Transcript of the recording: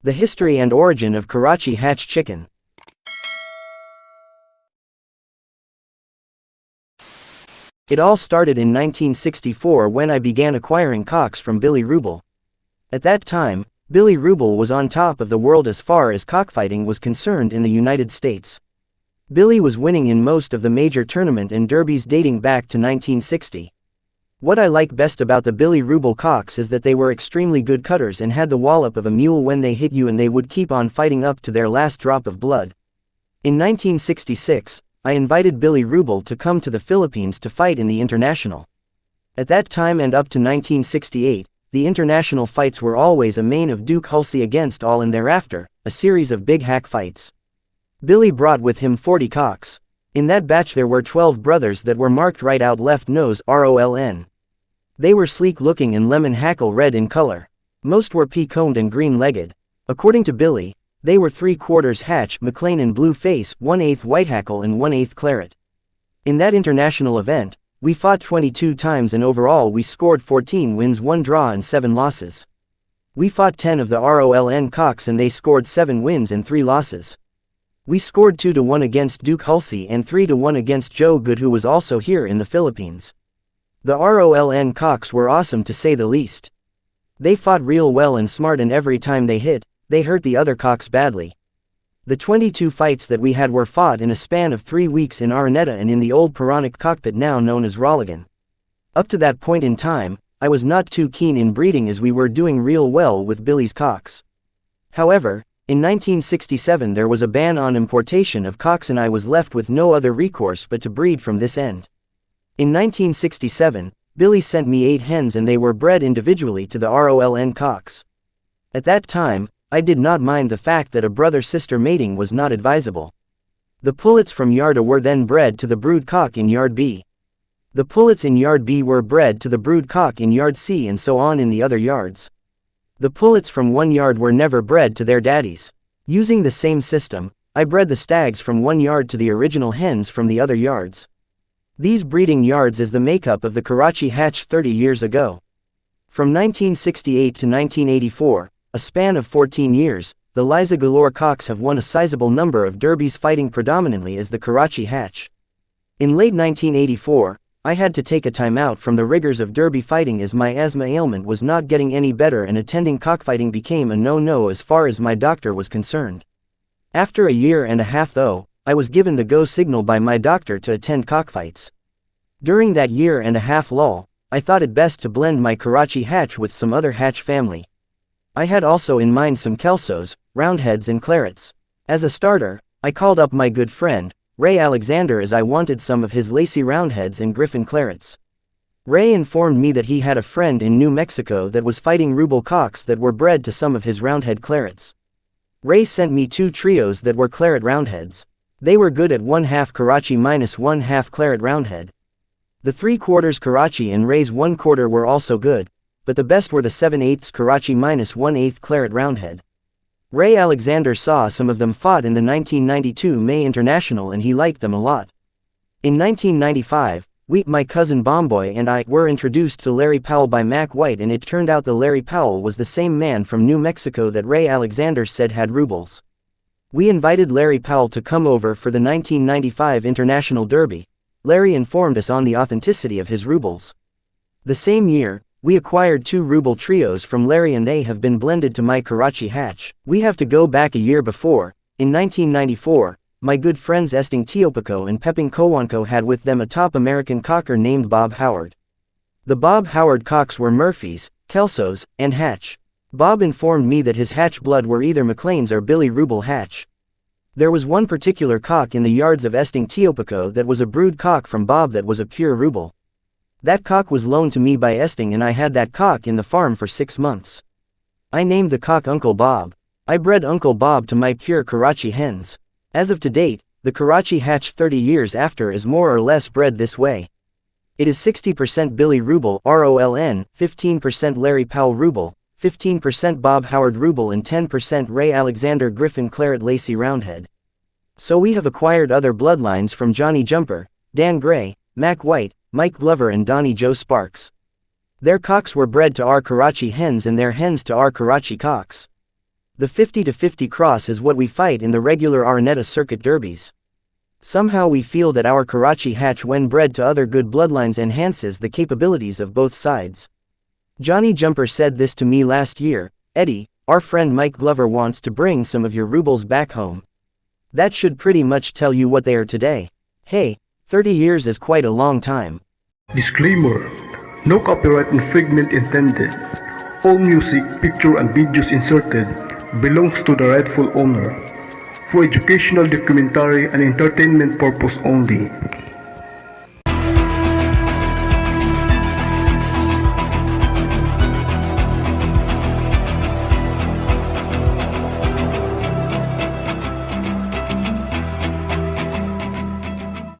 The history and origin of Karachi hatch chicken. It all started in 1964 when I began acquiring cocks from Billy Rubel. At that time, Billy Rubel was on top of the world as far as cockfighting was concerned in the United States. Billy was winning in most of the major tournament and derbies dating back to 1960. What I like best about the Billy Rubel cocks is that they were extremely good cutters and had the wallop of a mule when they hit you, and they would keep on fighting up to their last drop of blood. In 1966, I invited Billy Rubel to come to the Philippines to fight in the international. At that time and up to 1968, the international fights were always a main of Duke Hulsey against all, and thereafter, a series of big hack fights. Billy brought with him 40 cocks. In that batch there were 12 brothers that were marked right out left nose ROLN. They were sleek looking and lemon hackle red in color. Most were pea-coned and green-legged. According to Billy, they were 3/4 hatch McLean and blue face, 1/8 white hackle and 1/8 claret. In that international event, we fought 22 times and overall we scored 14 wins, 1 draw and 7 losses. We fought 10 of the ROLN cocks and they scored 7 wins and 3 losses. We scored 2-1 against Duke Hulsey and 3-1 against Joe Good, who was also here in the Philippines. The ROLN cocks were awesome to say the least. They fought real well and smart, and every time they hit, they hurt the other cocks badly. The 22 fights that we had were fought in a span of 3 weeks in Araneta and in the old Pironic cockpit now known as Roligan. Up to that point in time, I was not too keen in breeding as we were doing real well with Billy's cocks. However, in 1967 there was a ban on importation of cocks and I was left with no other recourse but to breed from this end. In 1967, Billy sent me 8 hens and they were bred individually to the ROLN cocks. At that time, I did not mind the fact that a brother-sister mating was not advisable. The pullets from Yard A were then bred to the brood cock in Yard B. The pullets in Yard B were bred to the brood cock in Yard C, and so on in the other yards. The pullets from one yard were never bred to their daddies. Using the same system, I bred the stags from one yard to the original hens from the other yards. These breeding yards is the makeup of the Karachi hatch 30 years ago. From 1968 to 1984, a span of 14 years, the Liza Galore cocks have won a sizable number of derbies, fighting predominantly as the Karachi hatch. In late 1984, I had to take a time out from the rigors of derby fighting as my asthma ailment was not getting any better and attending cockfighting became a no-no as far as my doctor was concerned. After a year and a half though, I was given the go signal by my doctor to attend cockfights. During that year and a half lull, I thought it best to blend my Karachi hatch with some other hatch family. I had also in mind some Kelsos, Roundheads and Clarets. As a starter, I called up my good friend, Ray Alexander, as I wanted some of his Lacy Roundheads and Griffin Clarets. Ray informed me that he had a friend in New Mexico that was fighting Rubel cocks that were bred to some of his Roundhead Clarets. Ray sent me 2 trios that were Claret Roundheads. They were good at 1/2 Karachi minus 1/2 Claret Roundhead. The 3/4 Karachi and Ray's 1/4 were also good, but the best were the 7/8 Karachi minus 1/8 Claret Roundhead. Ray Alexander saw some of them fought in the 1992 May International and he liked them a lot. In 1995, my cousin Bomboy and I were introduced to Larry Powell by Mac White, and it turned out the Larry Powell was the same man from New Mexico that Ray Alexander said had Rubels. We invited Larry Powell to come over for the 1995 International Derby. Larry informed us on the authenticity of his Rubels. The same year, we acquired 2 Rubel trios from Larry and they have been blended to my Karachi hatch. We have to go back a year before. In 1994, my good friends Esting Teopico and Peping Cowanco had with them a top American cocker named Bob Howard. The Bob Howard cocks were Murphys, Kelsos, and hatch. Bob informed me that his hatch blood were either McLean's or Billy Rubel hatch. There was one particular cock in the yards of Esting Teopico that was a brood cock from Bob that was a pure Rubel. That cock was loaned to me by Esting and I had that cock in the farm for 6 months. I named the cock Uncle Bob. I bred Uncle Bob to my pure Karachi hens. As of to date, the Karachi hatch 30 years after is more or less bred this way. It is 60% Billy Rubel ROLN, 15% Larry Powell Rubel, 15% Bob Howard Rubel and 10% Ray Alexander Griffin Claret Lacy Roundhead. So we have acquired other bloodlines from Johnny Jumper, Dan Gray, Mac White, Mike Glover and Donnie Joe Sparks. Their cocks were bred to our Karachi hens and their hens to our Karachi cocks. The 50-50 cross is what we fight in the regular Araneta circuit derbies. Somehow we feel that our Karachi hatch when bred to other good bloodlines enhances the capabilities of both sides. Johnny Jumper said this to me last year, Eddie, our friend Mike Glover wants to bring some of your rubles back home. That should pretty much tell you what they are today. Hey, 30 years is quite a long time. Disclaimer: no copyright infringement intended. All music, picture and videos inserted belongs to the rightful owner. For educational, documentary and entertainment purpose only.